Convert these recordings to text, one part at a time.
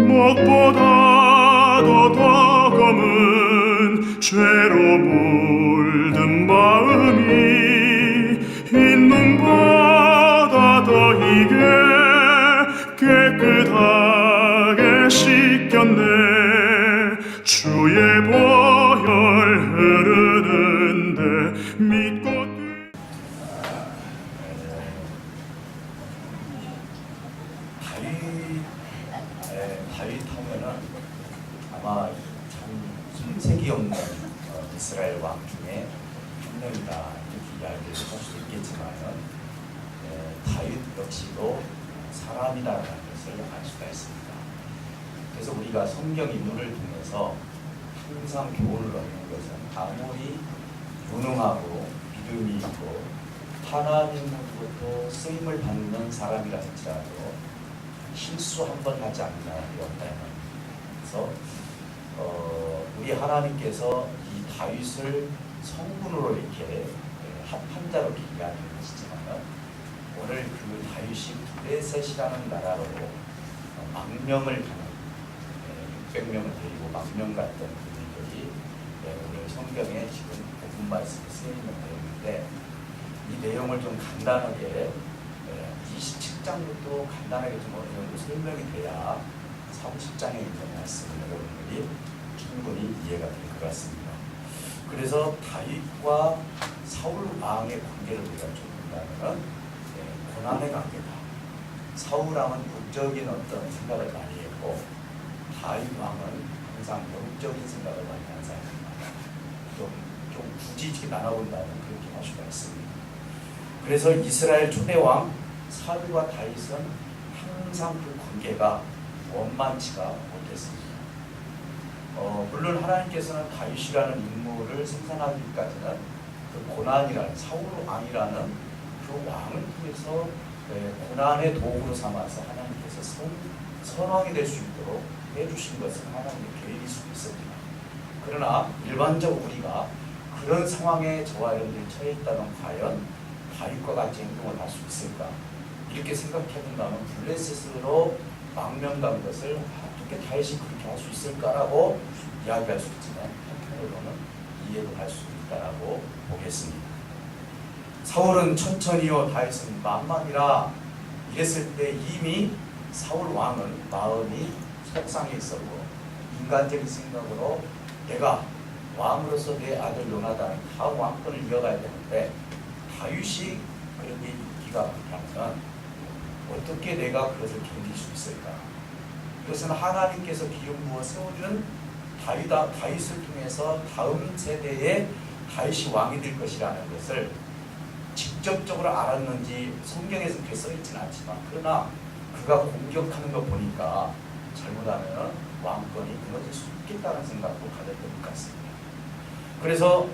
무엇보다도 더 검은 죄로 물든 마음이 인문보다 더 이게 깨끗하게 씻겼네. 주의 보혈 흐르는데 믿고 다윗 하면은 아마 참 손색이 없는 이스라엘 왕 중에 한 명이다 이렇게 이야기를 할 수도 있겠지만은 다윗 역시도 사람이다라는 것을 알 수가 있습니다. 그래서 우리가 성경 인물을 통해서 항상 교훈을 얻는 것은 아무리 유능하고 믿음이 있고 하나님으로부터 쓰임을 받는 사람이라 할지라도 실수 한 번 하지 않는 사람이 없다는. 그래서 우리 하나님께서 이 다윗을 성군으로 이렇게 합한자로 이야기하는 것이지만 오늘 그 다윗이 블레셋이라는 나라로 망명을 가는 600명을 데리고 망명 갔던 그들이 오늘 성경에 지금 복음 말씀이 쓰여 있는 내용인데 이 내용을 좀 간단하게 27장부터 간단하게 좀 어느 정도 설명이 돼야 30장에 있는 말씀을 여러분들이 충분히 이해가 될 것 같습니다. 그래서 다윗과 사울 왕의 관계를 우리가 좀 본다면 고난의 관계다. 사울 왕은 국적인 어떤 생각을 많이 했고 다윗 왕은 항상 영적인 생각을 많이 하는 사람입니다. 좀 굳이 이렇게 나눠본다면 그렇게 할 수가 있습니다. 그래서 이스라엘 초대왕 사울과 다윗은 항상 그 관계가 원만치가 못했습니다. 물론 하나님께서는 다윗이라는 인물을 생산하기까지는 그 고난이라는 사울 왕이라는 그 왕을 통해서 고난의 도구로 삼아서 하나님께서 선왕이 될 수 있도록 해주신 것은 하나님의 계획일 수도 있습니다. 그러나 일반적으로 우리가 그런 상황에 저와 여러분들이 처해 있다면 과연 다윗과 같이 행동을 할 수 있을까? 이렇게 생각해본다면 블레셋으로 망명 간 것을 어떻게 다윗이 그렇게 할 수 있을까라고 이야기할 수 있지만 한편으로는 이해도 할 수 있다라고 보겠습니다. 사울은 천천히요 다윗은 만만이라 이랬을 때 이미 사울 왕은 마음이 속상해 있었고 인간적인 생각으로 내가 왕으로서 내 아들 요나단의 다음 왕권을 이어가야 되는데 다윗이 그렇게 인기가 많다면 어떻게 내가 그것을 견딜 수 있을까? 이것은 하나님께서 기름 부어 세워준 다윗을 통해서 다음 세대에 다윗이 왕이 될 것이라는 것을 직접적으로 알았는지 성경에서 그렇게 써있지는 않지만 그러나 그가 공격하는 거 보니까 잘못하면 왕권이 무너질 수 있겠다는 생각도 가졌던 것 같습니다. 그래서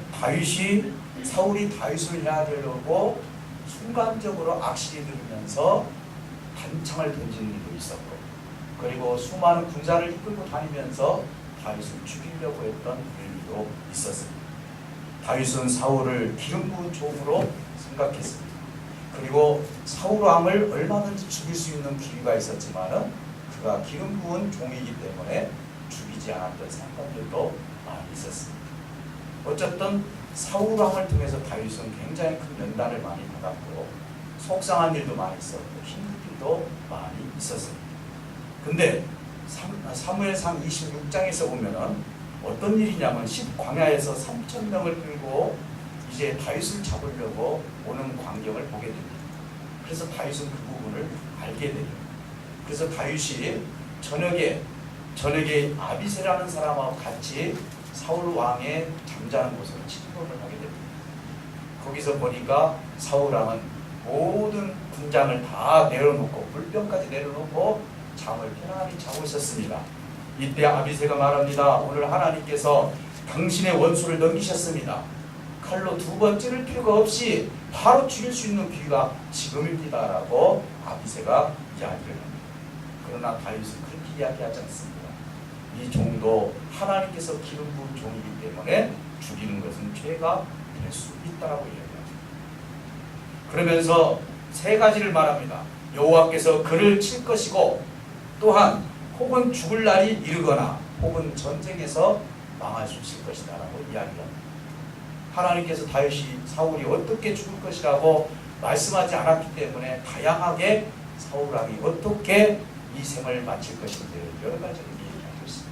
사울이 다윗을 해야 되려고 순간적으로 악실이 들으면서 단창을 던지는 일도 있었고 그리고 수많은 군사를 이끌고 다니면서 다윗을 죽이려고 했던 일도 있었습니다. 다윗은 사울을 기름 부은 종으로 생각했습니다. 그리고 사울 왕을 얼마든지 죽일 수 있는 기회가 있었지만은 그가 기름 부은 종이기 때문에 죽이지 않았던 사건들도 많이 있었습니다. 어쨌든 사울 왕을 통해서 다윗은 굉장히 큰 연단을 많이 받았고 속상한 일도 많이 있었고 힘든 일도 많이 있었습니다. 근데 사무엘상 26장에서 보면은 어떤 일이냐면 광야에서 3,000명을 끌고 이제 다윗을 잡으려고 오는 광경을 보게 됩니다. 그래서 다윗은 그 부분을 알게 돼요. 그래서 다윗이 저녁에 아비새라는 사람하고 같이 사울 왕의 잠자는 곳으로 침범을 하게 됩니다. 거기서 보니까 사울 왕은 모든 군장을 다 내려놓고 물병까지 내려놓고 잠을 편안히 자고 있었습니다. 이때 아비새가 말합니다. 오늘 하나님께서 당신의 원수를 넘기셨습니다. 칼로 두 번 찌를 필요가 없이 바로 죽일 수 있는 기회가 지금입니다 라고 아비새가 이야기를 합니다. 그러나 다윗은 그렇게 이야기하지 않습니다. 이 종도 하나님께서 기름 부은 종이기 때문에 죽이는 것은 죄가 될 수 있다라고 이야기합니다. 그러면서 세 가지를 말합니다. 여호와께서 그를 칠 것이고 또한 혹은 죽을 날이 이르거나 혹은 전쟁에서 망할 수 있을 것이다 라고 이야기합니다. 하나님께서 다윗이 사울이 어떻게 죽을 것이라고 말씀하지 않았기 때문에 다양하게 사울 왕이 어떻게 이 생을 마칠 것인지를 여러 가지로 얘기하고 있습니다.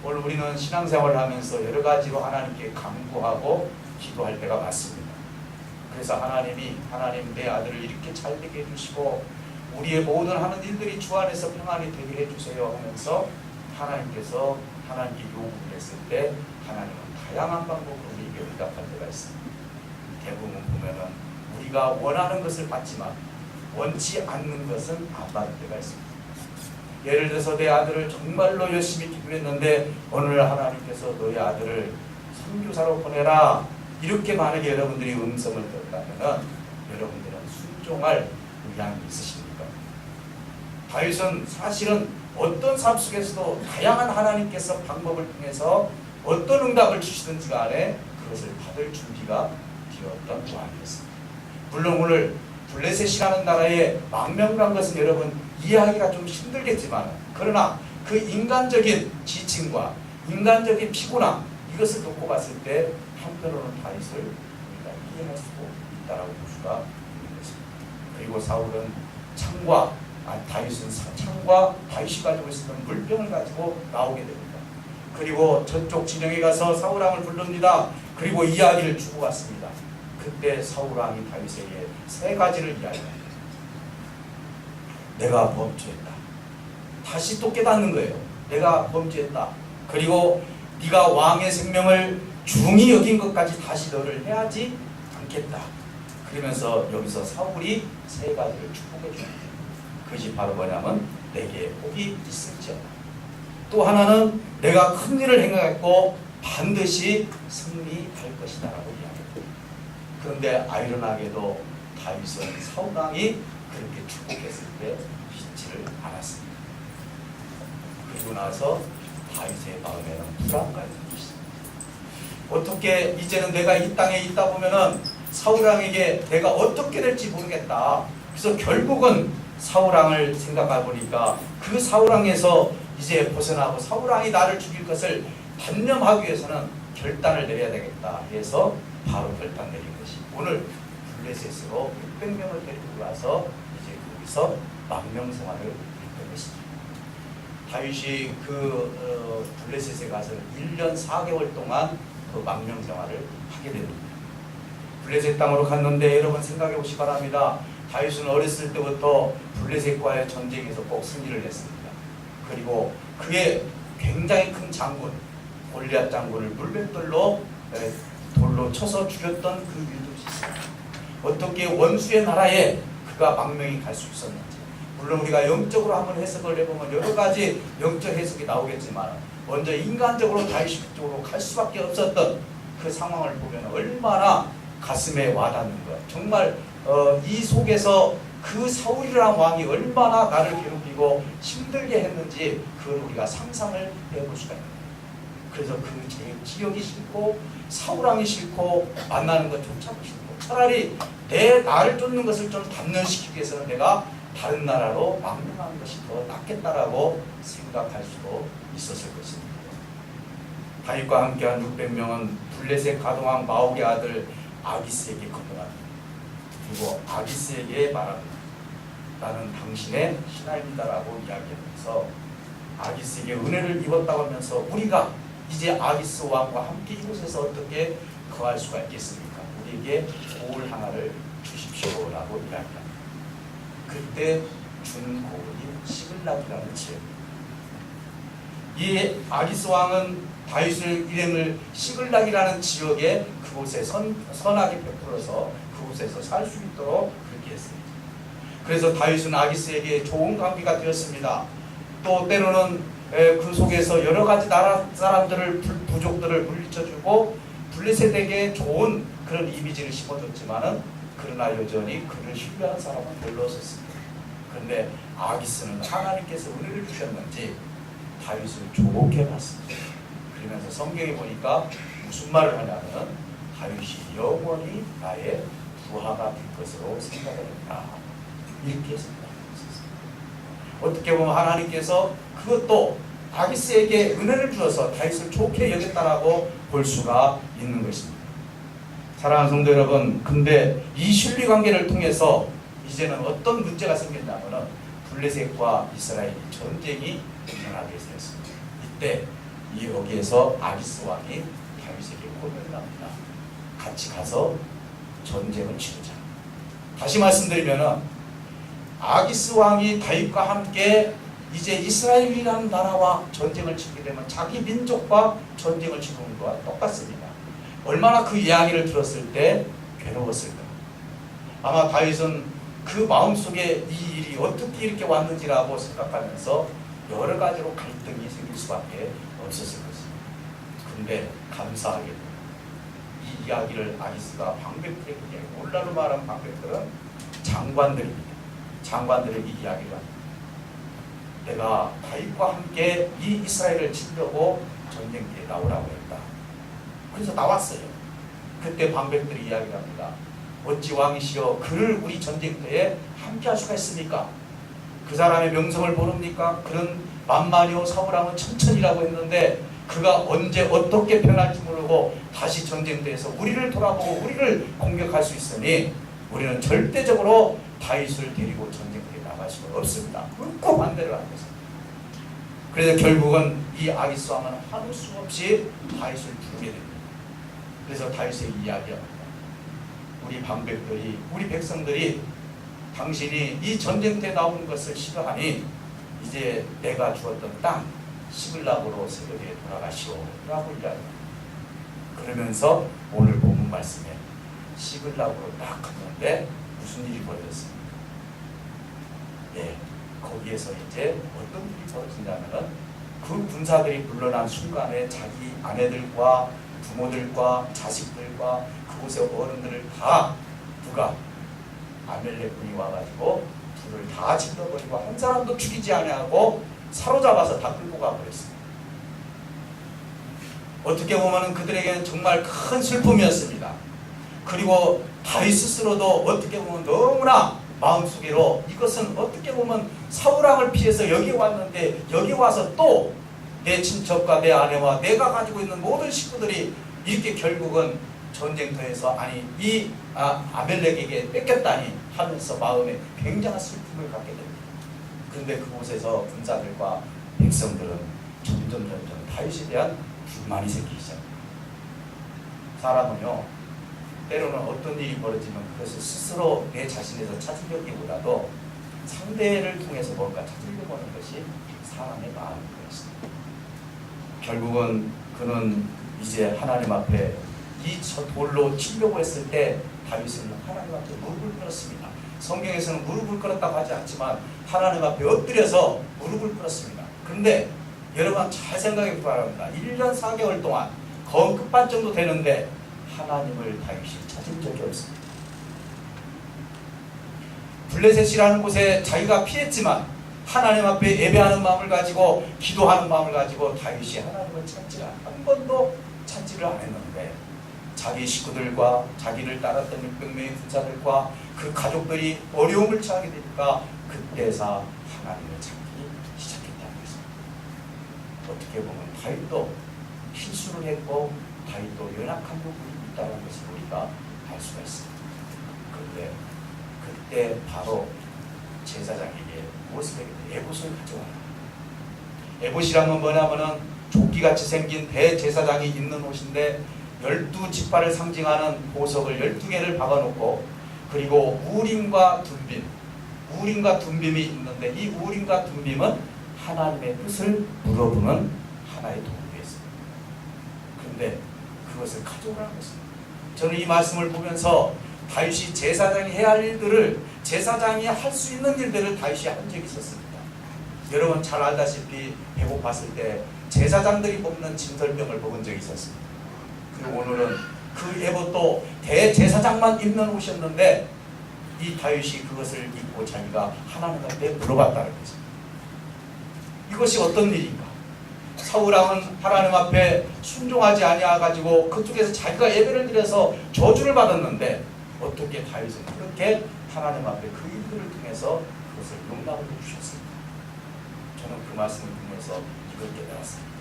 오늘 우리는 신앙생활을 하면서 여러 가지로 하나님께 간구하고 기도할 때가 많습니다. 그래서 하나님 내 아들을 이렇게 잘 되게 해주시고 우리의 모든 하는 일들이 주 안에서 평안히 되게 해주세요 하면서 하나님께서 하나님께 요구를 했을 때 하나님은 다양한 방법으로 우리에게 응답할 때가 있습니다. 대부분 보면은 우리가 원하는 것을 받지만 원치 않는 것은 안 받을 때가 있습니다. 예를 들어서 내 아들을 정말로 열심히 기도했는데 오늘 하나님께서 너의 아들을 선교사로 보내라 이렇게 만약에 여러분들이 음성을 들었다면 여러분들은 순종할 의향이 있으십니까? 다윗은 사실은 어떤 삶 속에서도 다양한 하나님께서 방법을 통해서 어떤 응답을 주시든지 간에 그것을 받을 준비가 되었던 왕이었습니다. 물론 오늘 블레셋이라는 나라에 망명한 것은 여러분 이해하기가 좀 힘들겠지만 그러나 그 인간적인 지침과 인간적인 피곤함 이것을 놓고 봤을 때 한편으로는 다윗을 우리가 이해할 수 있다라고 볼 수가 있는 것입니다. 그리고 사울은 다윗은 창과 다윗이 가지고 있었던 물병을 가지고 나오게 됩니다. 그리고 저쪽 진영에 가서 사울왕을 부릅니다. 그리고 이야기를 주고 왔습니다. 그때 사울왕이 다윗에게 세 가지를 이야기합니다. 내가 범죄했다. 다시 또 깨닫는 거예요. 내가 범죄했다. 그리고 네가 왕의 생명을 중히 여긴 것까지 다시 너를 해하지 않겠다. 그러면서 여기서 사울이 세 가지를 축복해 줍니다. 그것이 바로 뭐냐면 내게 복이 있을지어다. 또 하나는 내가 큰 일을 행하겠고 반드시 승리할 것이다 라고 이야기합니다. 그런데 아이러나게도 다윗은 사울왕이 그렇게 축복했을 때 믿지를 않았습니다. 그리고 나서 다윗의 마음에는 불안감이 생겼습니다. 어떻게 이제는 내가 이 땅에 있다 보면은 사울왕에게 내가 어떻게 될지 모르겠다. 그래서 결국은 사울왕을 생각해 보니까 그 사울왕에서 이제 벗어나고 사울왕이 나를 죽일 것을 단념하기 위해서는 결단을 내려야 되겠다 해서 바로 결단 내린 것이 오늘 블레셋으로 600명을 데리고 가서 이제 거기서 망명생활을 했던 것입니다. 다윗이 블레셋에 가서 1년 4개월 동안 그 망명생활을 하게 됩니다. 블레셋 땅으로 갔는데 여러분 생각해 보시기 바랍니다. 다윗은 어렸을 때부터 블레셋과의 전쟁에서 꼭 승리를 했습니다. 그리고 그의 굉장히 큰 장군 골리앗 장군을 물맷돌로 돌로 쳐서 죽였던 그 일도 있습니다. 어떻게 원수의 나라에 그가 망명이 갈 수 있었는지 물론 우리가 영적으로 한번 해석을 해보면 여러 가지 영적 해석이 나오겠지만 먼저 인간적으로 다윗이 그쪽으로 갈 수밖에 없었던 그 상황을 보면 얼마나 가슴에 와닿는 거야. 정말 이 속에서 그 사울이라는 왕이 얼마나 나를 괴롭히고 힘들게 했는지 그걸 우리가 상상을 해볼 수가 있는 거예요. 그래서 그 지역이 싫고 사울왕이 싫고 만나는 것조차도 싫고 차라리 나를 쫓는 것을 좀 단련시키기 위해서는 내가 다른 나라로 망명하는 것이 더 낫겠다라고 생각할 수도 있었을 것입니다. 다윗과 함께한 600명은 블레셋 가동왕 마옥의 아들 아기스에게 건너갑니다. 그리고 아기스에게 말합니다. 나는 당신의 신하입니다라고 이야기하면서 아기스에게 은혜를 입었다고 하면서 우리가 이제 아기스 왕과 함께 이곳에서 어떻게 거할 수가 있겠습니까? 우리에게 고을 하나를 주십시오라고 이야기합니다. 그때 준 고을이 시글락이라는 지역입니다. 이 아기스 왕은 다윗을 일행을 시글락이라는 지역에 그곳에 선하게 베풀어서 그곳에서 살 수 있도록 그렇게 했습니다. 그래서 다윗은 아기스에게 좋은 관계가 되었습니다. 또 때로는 그 속에서 여러 가지 나라 사람들을 부족들을 물리쳐주고 블레셋에게 좋은 그런 이미지를 심어줬지만은 그러나 여전히 그를 신뢰하는 사람은 별로 없었습니다. 그런데 아기스는 하나님께서 은혜를 주셨는지 다윗을 좋게 봤습니다. 그러면서 성경에 보니까 무슨 말을 하냐면 다윗이 영원히 나의 부하가 될 것으로 생각을 했다. 이렇게 생각하고 있었습니다. 어떻게 보면 하나님께서 그것도 아기스에게 은혜를 주어서 다윗을 좋게 여겼다라고 볼 수가 있는 것입니다. 사랑하는 성도 여러분, 근데 이 신뢰 관계를 통해서 이제는 어떤 문제가 생겼냐면은 블레셋과 이스라엘이 전쟁이 일어나게 되었습니다. 이때 여기에서 아기스 왕이 다윗에게 호명을 합니다. 같이 가서 전쟁을 치르자. 다시 말씀드리면은 아기스 왕이 다윗과 함께 이제 이스라엘이라는 나라와 전쟁을 치게 되면 자기 민족과 전쟁을 치르는 것과 똑같습니다. 얼마나 그 이야기를 들었을 때 괴로웠을까. 아마 다윗은 그 마음속에 이 일이 어떻게 이렇게 왔는지라고 생각하면서 여러 가지로 갈등이 생길 수밖에 없었을 것입니다. 근데 감사하게 이 이야기를 아기스가 방백들에게 몰라로 말한 방백들은 장관들입니다. 장관들에게 이 이야기를 합니다. 내가 다윗과 함께 이 이스라엘을 치려고 전쟁터에 나오라고 했다. 그래서 나왔어요. 그때 방백들이 이야기를 합니다. 어찌 왕이시여 그를 우리 전쟁터에 함께 할 수가 있습니까? 그 사람의 명성을 모릅니까? 그런 만만이요 사울왕은 천천히라고 했는데 그가 언제 어떻게 변할지 모르고 다시 전쟁터에서 우리를 돌아보고 우리를 공격할 수 있으니 우리는 절대적으로 다윗을 데리고 전쟁터에 나갈 수가 없습니다. 꼭 반대를 한 것입니다. 그래서 결국은 이 아기스 왕은 하는 수 없이 다윗을 부르게 됩니다. 그래서 다윗의 이야기합니다. 우리 방백들이, 우리 백성들이 당신이 이 전쟁터에 나오는 것을 싫어하니 이제 내가 주었던 땅 시글락으로 새벽에 돌아가시오 라고 이야기합니다. 그러면서 오늘 본문 말씀에 시글락으로 딱 갔는데 무슨 일이 벌어졌습니까? 예, 거기에서 이제 어떤 일이 벌어지냐면은 그 군사들이 물러난 순간에 자기 아내들과 부모들과 자식들과 그곳의 어른들을 다 누가 아멜렉 군이 와가지고 둘을 다 질러버리고 한 사람도 죽이지 아니하고 사로잡아서 다 끌고 가버렸습니다. 어떻게 보면 그들에게는 정말 큰 슬픔이었습니다. 그리고 다윗 스스로도 어떻게 보면 너무나 마음속으로 이것은 어떻게 보면 사울왕을 피해서 여기 왔는데 여기 와서 또 내 친척과 내 아내와 내가 가지고 있는 모든 식구들이 이렇게 결국은 전쟁터에서 아니 이 아멜렉에게 뺏겼다니 하면서 마음에 굉장한 슬픔을 갖게 됩니다. 그런데 그곳에서 군사들과 백성들은 점점 다윗에 대한 불만이 생기기 시작합니다. 사람은요 때로는 어떤 일이 벌어지면 그것을 스스로 내 자신에서 찾으려기보다도 상대를 통해서 뭔가 찾으려고 하는 것이 사람의 마음인 것입니다. 결국은 그는 이제 하나님 앞에 이 돌로 치려고 했을 때 다윗은 하나님 앞에 무릎을 꿇었습니다. 성경에서는 무릎을 꿇었다고 하지 않지만 하나님 앞에 엎드려서 무릎을 꿇었습니다. 그런데 여러분 잘 생각해 보랍니다. 1년 4개월 동안 거의 끝반 정도 되는데 하나님을 다윗이 찾은 적이 없습니다. 블레셋이라는 곳에 자기가 피했지만 하나님 앞에 예배하는 마음을 가지고 기도하는 마음을 가지고 다윗이 하나님을 한 번도 찾지를 않았는데 자기 식구들과 자기를 따랐던 600명의 군사들과 그 가족들이 어려움을 처하게 되니까 그때서 하나님을 찾기 시작했다는 것입니다. 어떻게 보면 다윗도 실수를 했고 다윗도 연약한 부분이 있다는 것을 우리가 알 수가 있습니다. 그런데 그때 바로 제사장에게 무엇을 했는데 에봇을 가져와라. 에봇이라면 뭐냐면은 조끼같이 생긴 대제사장이 입는 옷인데 12지파를 상징하는 보석을 12개를 박아놓고 그리고 우림과 둠빔이 있는데 이 우림과 둠빔은 하나님의 뜻을 물어보는 하나의 도구였습니다. 그런데 그것을 가져오라는 것입니다. 저는 이 말씀을 보면서 다윗이 제사장이 해야 할 일들을 제사장이 할 수 있는 일들을 다윗이 한 적이 있었습니다. 여러분 잘 알다시피 배고팠을 때 제사장들이 먹는 진설병을 먹은 적이 있었습니다. 그리고 오늘은 그 에봇도 대제사장만 입는 옷이었는데 이 다윗이 그것을 입고 자기가 하나님 앞에 물어봤다는 거죠. 이것이 어떤 일인가? 사울왕은 하나님 앞에 순종하지 아니하가지고 그쪽에서 자기가 예배를 드려서 저주를 받았는데 어떻게 다윗은 그렇게 하나님 앞에 그 일들을 통해서 그것을 용납을 해주셨습니다. 저는 그 말씀을 보면서 이걸 깨달았습니다.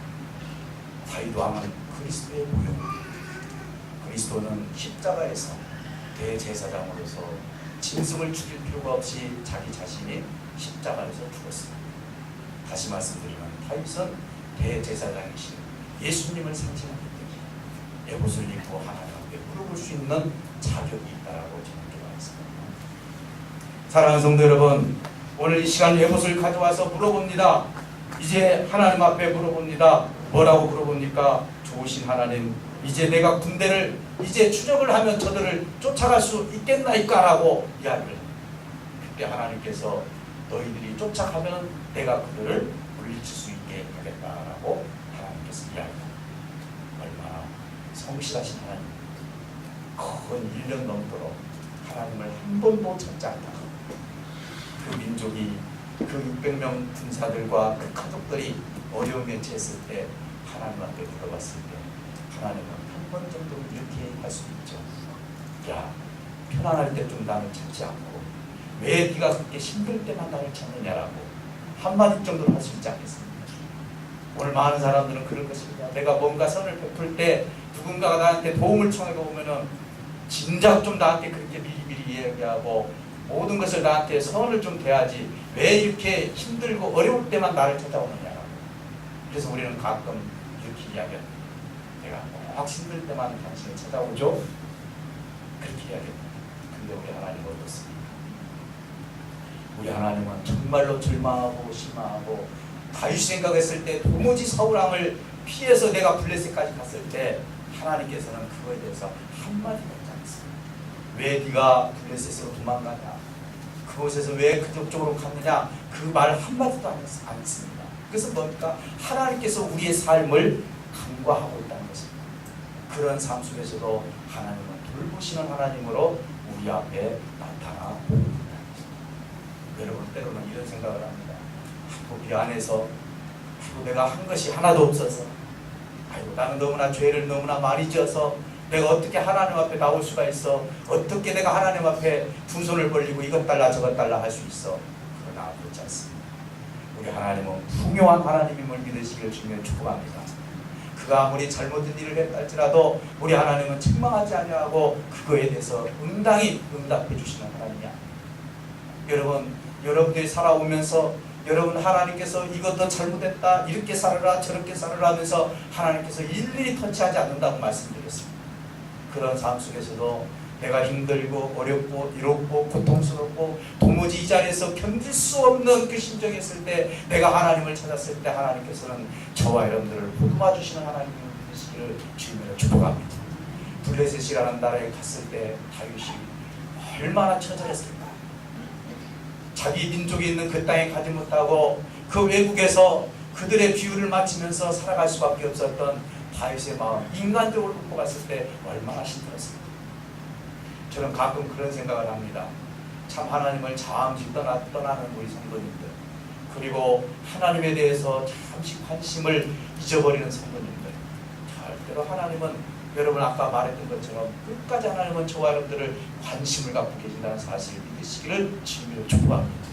다윗 왕은 그리스도의 모형입니다. 그리스도는 십자가에서 대제사장으로서 짐승을 죽일 필요가 없이 자기 자신이 십자가에서 죽었습니다. 다시 말씀드리면 다윗은 대제사장이신 예수님을 상징하기 때문에 에봇을 입고 하나님 앞에 물어볼 수 있는 자격이 있다라고 저는 깨달았습니다. 사랑하는 성도 여러분, 오늘 이 시간 에봇을 가져와서 물어봅니다. 이제 하나님 앞에 물어봅니다. 뭐라고 물어봅니까? 좋으신 하나님, 이제 내가 군대를 이제 추적을 하면 저들을 쫓아갈 수 있겠나이까라고 이야기를 합니다. 그때 하나님께서 너희들이 쫓아가면 내가 그들을 물리칠 수 있게 하겠다라고 하나님께서 이야기합니다. 얼마나 성실하신 하나님, 건 1년 넘도록 하나님을 한 번도 찾지 않다가 그 민족이 그 600명 군사들과 그 가족들이 어려움에 처했을 때 하나님 앞에 물어봤을 때 하나님은 한 번 정도 이렇게 할 수 있죠. 야, 편안할 때 좀 나를 찾지 않고 왜 네가 그렇게 힘들 때만 나를 찾느냐라고 한마디 정도로 할 수 있지 않겠습니까? 오늘 많은 사람들은 그럴 것입니다. 내가 뭔가 선을 베풀 때 누군가가 나한테 도움을 청해 오면은 진작 좀 나한테 그렇게 미리미리 이야기하고 모든 것을 나한테 선을 좀 대하지 왜 이렇게 힘들고 어려울 때만 나를 찾아오느냐라고. 그래서 우리는 가끔 이렇게 이야기합니다. 내가 막 힘들 때만 당신을 찾아오죠? 그렇게 이야기합니다. 근데 우리 하나님은 어떻습니까? 우리 하나님은 정말로 절망하고 실망하고 다윗 생각했을 때 도무지 사울왕을 피해서 내가 블레셋까지 갔을 때 하나님께서는 그거에 대해서 한마디도 하지 않습니다. 왜 네가 블레셋으로 도망가냐, 그곳에서 왜 그쪽으로 갔느냐, 그 말 한마디도 안 했습니다. 그래서 뭡니까? 하나님께서 우리의 삶을 간과하고 있다는 것입니다. 그런 삶 속에서도 하나님은 돌보시는 하나님으로 우리 앞에 나타나 보입니다. 여러분, 때로는 이런 생각을 합니다. 아이고, 미안해서, 아이고, 내가 한 것이 하나도 없어서, 아이고, 나는 너무나 죄를 너무나 많이 지어서 내가 어떻게 하나님 앞에 나올 수가 있어? 어떻게 내가 하나님 앞에 두 손을 벌리고 이것 달라 저것 달라 할 수 있어? 그러나 그렇지 않습니다. 우리 하나님은 풍요한 하나님임을 믿으시길 주님을 축복합니다. 그가 아무리 잘못된 일을 했다 할지라도 우리 하나님은 책망하지 아니하고 그거에 대해서 응당히 응답해 주시는 하나님이야. 여러분, 여러분들이 살아오면서 여러분 하나님께서 이것도 잘못했다, 이렇게 살아라 저렇게 살아라 하면서 하나님께서 일일이 터치하지 않는다고 말씀드렸습니다. 그런 삶 속에서도 내가 힘들고 어렵고 이롭고 고통스럽고 도무지 이 자리에서 견딜 수 없는 그 심정이 있을 때 내가 하나님을 찾았을 때 하나님께서는 저와 여러분들을 보듬어 주시는 하나님을 믿으시기를 주님으로 축복합니다. 블레셋이라는 나라에 갔을 때 다윗이 얼마나 처절했을까. 자기 민족이 있는 그 땅에 가지 못하고 그 외국에서 그들의 비유를 마치면서 살아갈 수밖에 없었던 다윗의 마음, 인간적으로 놓고 봤을 때 얼마나 힘들었습니까? 저는 가끔 그런 생각을 합니다. 참 하나님을 잠시 떠나는 우리 성도님들, 그리고 하나님에 대해서 잠시 관심을 잊어버리는 성도님들, 절대로 하나님은 여러분 아까 말했던 것처럼 끝까지 하나님은 저와 여러분들을 관심을 갖고 계신다는 사실을 믿으시기를 주님으로 축복합니다.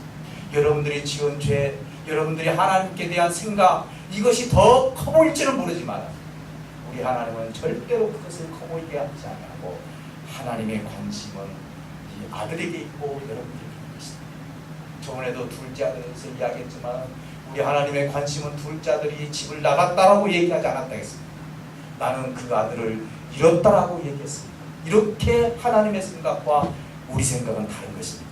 여러분들이 지은 죄, 여러분들이 하나님께 대한 생각, 이것이 더 커 보일지는 모르지만 우리 하나님은 절대로 그것을 커 보이게 하지 않고 하나님의 관심은 이 아들에게 있고 여러분들에게 있습니다. 저번에도 둘째 아들에서 이야기했지만 우리 하나님의 관심은 둘째 아들이 집을 나갔다라고 얘기하지 않았다 했습니다. 나는 그 아들을 잃었다라고 얘기했습니다. 이렇게 하나님의 생각과 우리 생각은 다른 것입니다.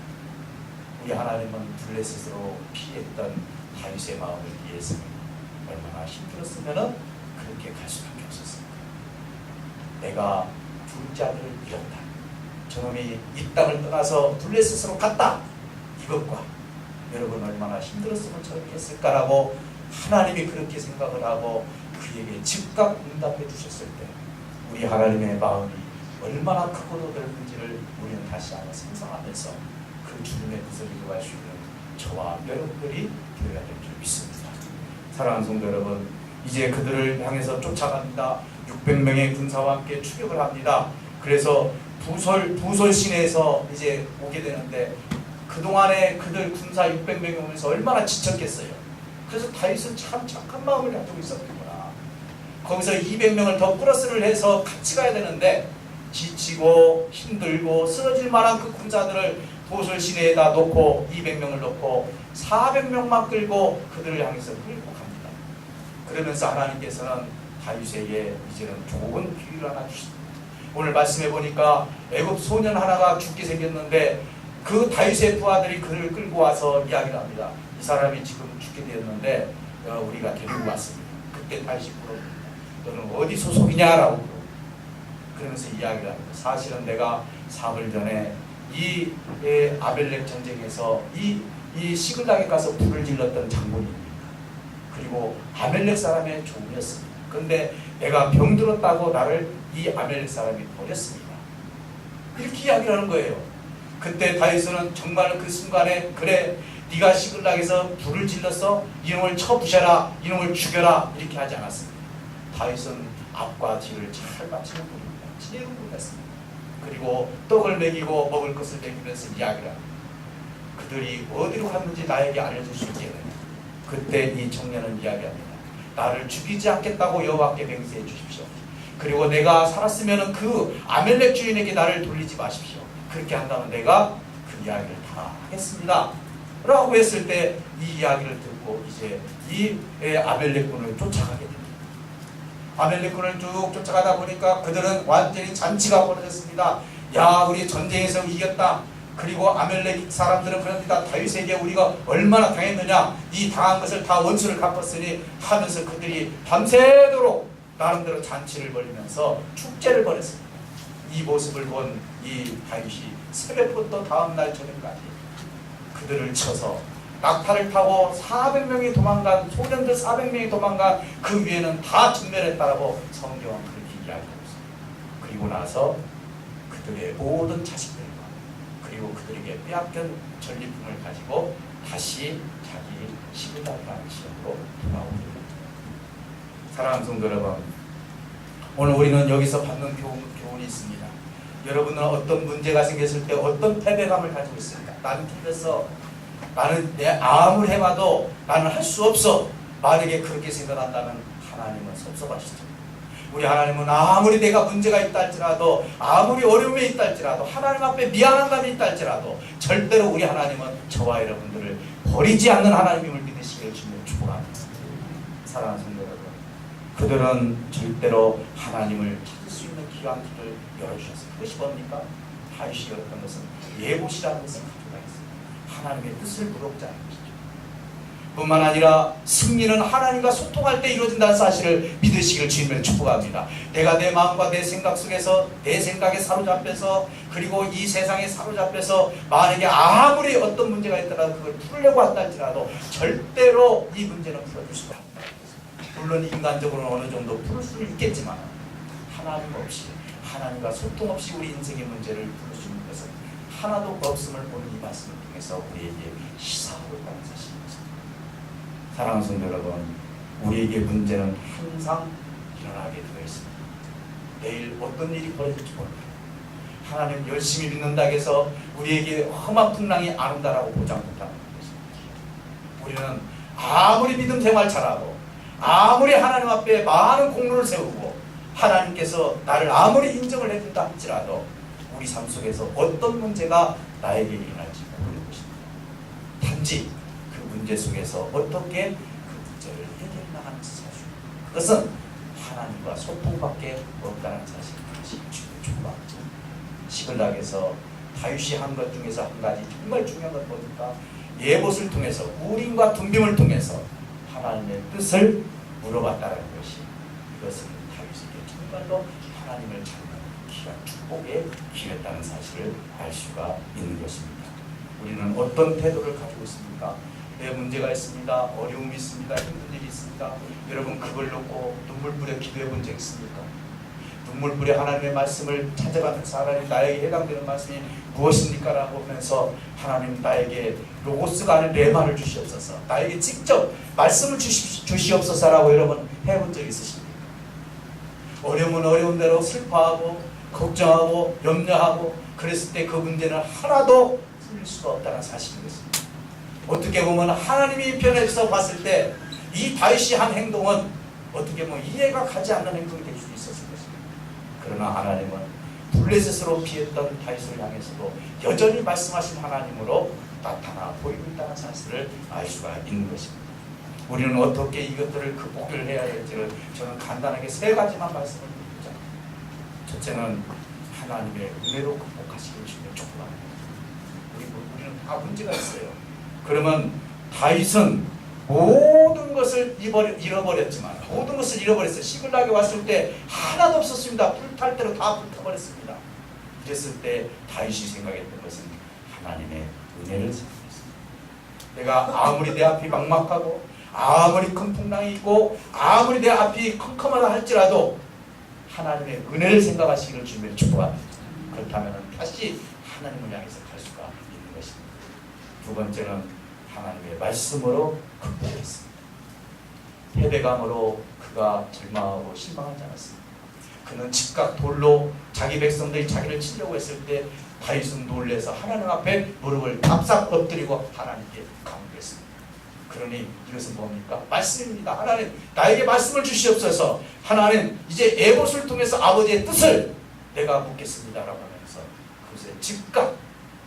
우리 하나님은 블레셋으로 피했던 다윗의 마음을 이해했습니다. 얼마나 힘들었으면 그렇게 갈 수밖에 없었습니다. 내가 둘째 아들을 잃었다. 저놈이 이 땅을 떠나서 블레셋으로 갔다. 이것과 여러분 얼마나 힘들었으면 저렇게 했을까라고 하나님이 그렇게 생각을 하고 그에게 즉각 응답해 주셨을 때 우리 하나님의 마음이 얼마나 크고도 넓은지를 우리는 다시 한번 상상하면서 그 주님의 뜻을 이루어갈 수 있는 저와 여러분들이 되어야 될 줄 믿습니다. 사랑하는 성도 여러분, 이제 그들을 향해서 쫓아갑니다. 600명의 군사와 함께 추격을 합니다. 그래서 부솔 시내에서 이제 오게 되는데 그동안에 그들 군사 600명이 오면서 얼마나 지쳤겠어요. 그래서 다윗은 참 착한 마음을 가지고 있었구나. 거기서 200명을 더 플러스를 해서 같이 가야 되는데 지치고 힘들고 쓰러질 만한 그 군사들을 보솔 시내에다 놓고 200명을 놓고 400명만 끌고 그들을 향해서 끌고 갑니다. 그러면서 하나님께서는 다윗에게 이제는 좋은 기회를 하나 주십니다. 오늘 말씀해 보니까 애굽 소년 하나가 죽게 생겼는데 그 다윗의 부하들이 그를 끌고 와서 이야기를 합니다. 이 사람이 지금 죽게 되었는데 우리가 데리고 왔습니다. 그때 다윗이 물어봅니다. 너는 어디 소속이냐라고 그러면서 이야기를 합니다. 사실은 내가 사흘 전에 이 아벨렉 전쟁에서 이 시글락에 가서 불을 질렀던 장군입니다. 그리고 아벨렉 사람의 종이었습니다. 그런데 내가 병들었다고 나를 이 아벨렉 사람이 버렸습니다. 이렇게 이야기를 하는 거예요. 그때 다윗은 정말 그 순간에 그래 네가 시글락에서 불을 질러서 이놈을 쳐 부셔라, 이놈을 죽여라 이렇게 하지 않았습니다. 다윗은 앞과 뒤를 잘 맞추는 분입니다. 지혜로운 분이었습니다. 그리고 떡을 먹이고 먹을 것을 먹이면서 이야기를 합니다. 그들이 어디로 갔는지 나에게 알려줄 수 있겠느냐. 그때 이 청년은 이야기합니다. 나를 죽이지 않겠다고 여호와께 맹세해 주십시오. 그리고 내가 살았으면 그 아멜렉 주인에게 나를 돌리지 마십시오. 그렇게 한다면 내가 그 이야기를 다 하겠습니다 라고 했을 때 이 이야기를 듣고 이제 이 아멜렉군을 쫓아가게 됩니다. 아멜렉군을 쭉 쫓아가다 보니까 그들은 완전히 잔치가 벌어졌습니다. 야, 우리 전쟁에서 이겼다. 그리고 아멜렉 사람들은 그럽니다. 다윗에게 우리가 얼마나 당했느냐, 이 당한 것을 다 원수를 갚았으니 하면서 그들이 밤새도록 나름대로 잔치를 벌이면서 축제를 벌였습니다. 이 모습을 본 이 다윗이 새벽부터 다음날 저녁까지 그들을 쳐서 낙타를 타고 400명이 도망간, 소년들 400명이 도망간 그 위에는 다 진멸했다라고 성경은 그렇게 이야기하고 있습니다. 그리고 나서 그들의 모든 자식들과 그리고 그들에게 빼앗긴 전리품을 가지고 다시 자기 시글락이라는 지역으로 돌아옵니다. 사랑하는 성도 여러분, 오늘 우리는 여기서 받는 교훈이 있습니다. 여러분은 어떤 문제가 생겼을 때 어떤 패배감을 가지고 있습니까? 나는 틀렸어. 나는 내 아무리 해봐도 나는 할 수 없어. 만약에 그렇게 생각한다면 하나님은 섭섭하시죠. 우리 하나님은 아무리 내가 문제가 있다 할지라도, 아무리 어려움이 있다 할지라도, 하나님 앞에 미안한 감이 있다 할지라도 절대로 우리 하나님은 저와 여러분들을 버리지 않는 하나님임을 믿으시길 주님 축복합니다. 사랑하는 성도 여러분, 그들은 절대로 하나님을 찾을 수 있는 기간들을 열어주셨습니다. 그것이 뭡니까? 다윗이 열었던 것은 예봇이라는 것을 가져가겠습니다. 하나님의 뜻을 물어보자는 것이죠. 뿐만 아니라 승리는 하나님과 소통할 때 이루어진다는 사실을 믿으시길 주님을 축복합니다. 내가 내 마음과 내 생각 속에서 내 생각에 사로잡혀서 그리고 이 세상에 사로잡혀서 만약에 아무리 어떤 문제가 있더라도 그걸 풀려고 한다 할지라도 절대로 이 문제는 풀어줄 수가 없다. 물론 인간적으로는 어느 정도 풀 수는 있겠지만 하나님 없이, 하나님과 소통 없이 우리 인생의 문제를 풀 수 있는 것은 하나도 없음을 오늘 이 말씀을 통해서 우리에게 시사하고 있다는 사실입니다. 사랑하는 성도 여러분, 우리에게 문제는 항상 일어나게 되어 있습니다. 내일 어떤 일이 벌어질지 모릅니다. 하나님 열심히 믿는다고 해서 우리에게 험한 풍랑이 안 온다라고 보장 못하는 것입니다. 우리는 아무리 믿음 생활 잘하고 아무리 하나님 앞에 많은 공로를 세우고 하나님께서 나를 아무리 인정을 해준다 할지라도 우리 삶 속에서 어떤 문제가 나에게 일어날지 모르는 것입니다. 단지 그 문제 속에서 어떻게 그 문제를 해결해 나가는 사실, 그것은 하나님과 소통밖에 없다는 사실을 다시 축복합니다. 시글락에서 다윗이 한 것 중에서 한 가지 정말 중요한 건 뭡니까? 예봇을 통해서, 우림과 둠빔을 통해서 하나님의 뜻을 물어봤다는 것이, 이것은 다윗에게 정말로 하나님을 찾는 귀한 축복의 기회였다는 사실을 알 수가 있는 것입니다. 우리는 어떤 태도를 가지고 있습니까? 내 문제가 있습니다. 어려움이 있습니다. 힘든 일이 있습니다. 여러분 그걸 놓고 눈물 뿌려 기도해 본 적 있습니까? 눈물 뿌려 하나님의 말씀을 찾아가면서 하나님 나에게 해당되는 말씀이 무엇입니까? 라고 하면서 하나님 나에게 로고스가 아닌 레마를 주시옵소서, 나에게 직접 말씀을 주시옵소서 라고 여러분 해본 적 있으십니까? 어려움은 어려운 대로 슬퍼하고 걱정하고 염려하고 그랬을 때 그 문제는 하나도 풀릴 수가 없다는 사실인 것입니다. 어떻게 보면 하나님이 편에서 봤을 때 이 다윗이 한 행동은 어떻게 보면 이해가 가지 않는 행동이 될 수도 있었을 것입니다. 그러나 하나님은 블레셋으로 피했던 다윗을 향해서도 여전히 말씀하신 하나님으로 나타나 보이고 있다는 사실을 알 수가 있는 것입니다. 우리는 어떻게 이것들을 극복을 해야 할지를 저는 간단하게 세 가지만 말씀을 드립니다. 첫째는 하나님의 은혜로 극복하시길 주님 축복합니다. 우리는 다 문제가 있어요. 그러면 다윗은 모든 것을 잃어버렸지만 모든 것을 잃어버렸어요. 시글락에 왔을 때 하나도 없었습니다. 불탈 대로 다 불타버렸습니다. 그랬을 때 다윗이 생각했던 것은 하나님의 은혜를 생각했습니다. 내가 아무리 내 앞이 막막하고 아무리 큰 풍랑이 있고 아무리 내 앞이 컴컴하다 할지라도 하나님의 은혜를 생각하시기를 주님을 축복합니다. 그렇다면 다시 하나님을 향해서 갈 수가 있는 것입니다. 두 번째는 하나님의 말씀으로 극복했습니다. 패배감으로 그가 절망하고 실망하지 않았습니다. 그는 즉각 돌로 자기 백성들이 자기를 치려고 했을 때 다윗은 놀라서 하나님 앞에 무릎을 답싹 엎드리고 하나님께 감사했습니다. 그러니 이것은 뭡니까? 말씀입니다. 하나님 나에게 말씀을 주시옵소서. 하나님 이제 에봇을 통해서 아버지의 뜻을 내가 묻겠습니다라고 하면서 그것에 즉각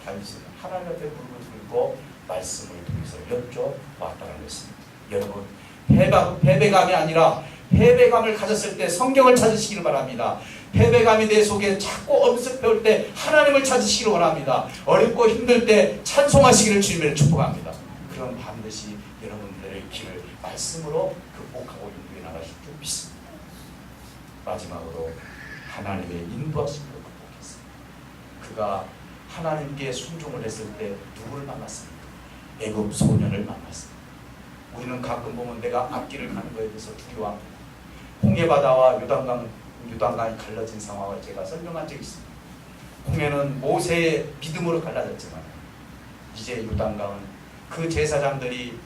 다윗은 하나님 앞에 무릎을 꿇고 말씀을 통해서 여쭤왔다는 것입니다. 여러분 패배감이 아니라 패배감을 가졌을 때 성경을 찾으시기를 바랍니다. 패배감이 내 속에 자꾸 엄습해올 때 하나님을 찾으시기를 원합니다. 어렵고 힘들 때 찬송하시기를 주님을 축복합니다. 그럼 반드시 여러분들의 길을 말씀으로 극복하고 인도해 나가실 줄 믿습니다. 마지막으로 하나님의 인도하심으로 극복했습니다. 그가 하나님께 순종을 했을 때 누구를 만났습니까? 애굽 소년을 만났습니다. 우리는 가끔 보면 내가 앞길을 가는 것에 대해서 두려워합니다. 홍해바다와 요단강이 갈라진 상황을 제가 설명한 적이 있습니다. 홍해는 모세의 믿음으로 갈라졌지만 이제 요단강은 그 제사장들이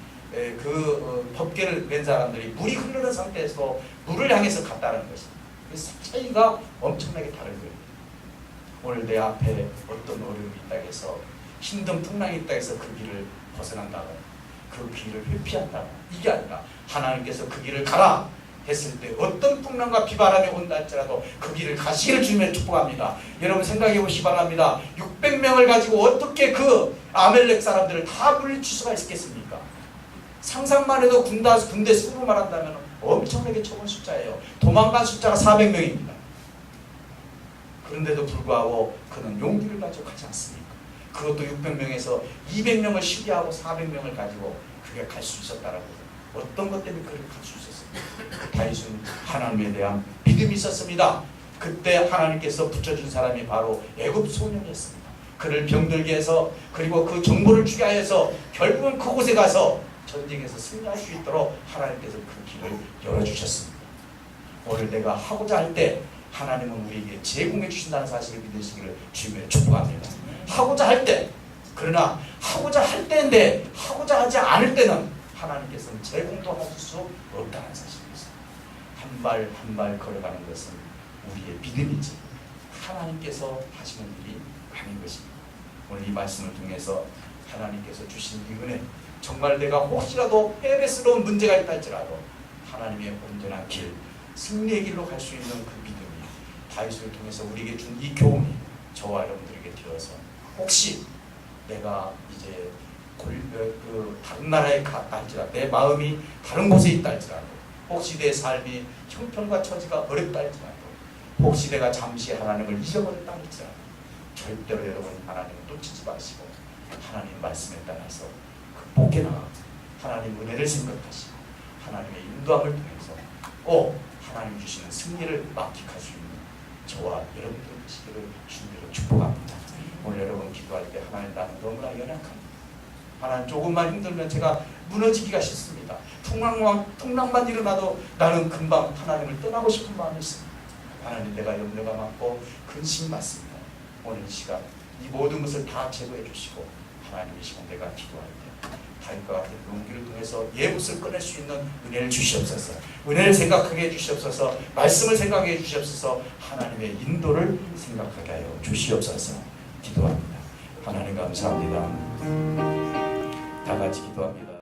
법궤를 맨 사람들이 물이 흐르는 상태에서 물을 향해서 갔다는 것입니다. 그 차이가 엄청나게 다른 거예요. 오늘 내 앞에 어떤 어려움이 있다 해서 힘든 풍랑이 있다 해서 그 길을 벗어난다고 그 길을 회피한다고 이게 아니라 하나님께서 그 길을 가라 했을 때 어떤 풍랑과 비바람이 온다 할지라도 그 길을 가시기를 주님의 축복합니다. 여러분 생각해 보시기 바랍니다. 600명을 가지고 어떻게 그 아멜렉 사람들을 다 물리칠 수가 있겠습니까? 상상만 해도 군대 수로 말한다면 엄청나게 적은 숫자예요. 도망간 숫자가 400명입니다. 그런데도 불구하고 그는 용기를 가지고 가지 않습니까? 그것도 600명에서 200명을 시기하고 400명을 가지고 그게 갈 수 있었다라고. 어떤 것 때문에 그렇게 갈 수 있었습니까? 다윗은 하나님에 대한 믿음이 있었습니다. 그때 하나님께서 붙여준 사람이 바로 애굽 소년이었습니다. 그를 병들게 해서 그리고 그 정보를 주게 해서 결국은 그곳에 가서 전쟁에서 승리할 수 있도록 하나님께서 그 길을 열어주셨습니다. 오늘 내가 하고자 할 때 하나님은 우리에게 제공해 주신다는 사실을 믿으시기를 주님의 축복합니다. 하고자 할 때, 그러나 하고자 할 때인데 하고자 하지 않을 때는 하나님께서는 제공도 하실 수 없다는 사실입니다. 한 발 한 발 걸어가는 것은 우리의 믿음이지 하나님께서 하시는 일이 아닌 것입니다. 오늘 이 말씀을 통해서 하나님께서 주신 이 은혜, 정말 내가 혹시라도 패배스러운 문제가 있다 할지라도 하나님의 온전한 길, 승리의 길로 갈 수 있는 그 믿음이 다윗을 통해서 우리에게 준 이 교훈이 저와 여러분들에게 되어서 혹시 내가 이제 다른 나라에 갔다 할지라도 내 마음이 다른 곳에 있다 할지라도 혹시 내 삶이 형편과 처지가 어렵다 할지라도 혹시 내가 잠시 하나님을 잊어버렸다 할지라도 절대로 여러분 하나님을 놓치지 마시고 하나님 말씀에 따라서 극복해 나가고 하나님 은혜를 생각하시고 하나님의 인도함을 통해서 하나님 주시는 승리를 만끽할 수 있는 저와 여러분들 되시기를 주님으로 축복합니다. 오늘 여러분 기도할 때 하나님 나는 너무나 연약합니다. 하나님 조금만 힘들면 제가 무너지기가 싫습니다. 풍랑만 일어나도 나는 금방 하나님을 떠나고 싶은 마음이 있습니다. 하나님 내가 염려가 많고 근심이 많습니다. 오늘 이 시간 이 모든 것을 다 제거해 주시고 하나님 이 시간 내가 기도할 때 다윗과 같은 용기를 통해서 예붓을 꺼낼 수 있는 은혜를 주시옵소서. 은혜를 생각하게 해주시옵소서. 말씀을 생각해 주시옵소서. 하나님의 인도를 생각하게 하여 주시옵소서. 기도합니다. 하나님 감사합니다. 다 같이 기도합니다.